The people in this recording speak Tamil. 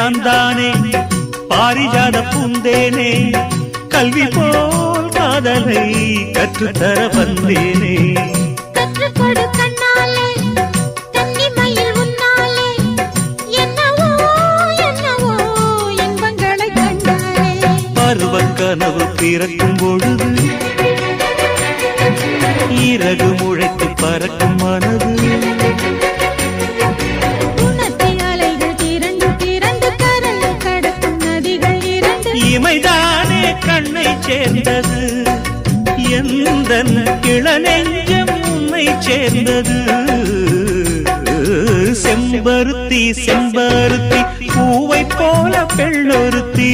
நான் தானே பாரிஜாத பூந்தேனே கல்வி போல் காதலை கற்றுத்தர வந்தேனே கற்றுக்கொடு கண்ணாலே கன்னிமயில் உன்னாலே என்னவோ என்னவோ இன்பங்களை கண்டாலே பருவக் கனவு பிறக்கும் பொழுது இறகு முளைத்து பறக்கும் மனது இமைதானே கண்ணை சேர்ந்தது எந்தன் இளநெஞ்சம் உன்னை சேர்ந்தது செம்பருத்தி செம்பருத்தி பூவை போல பெண்ணொருத்தி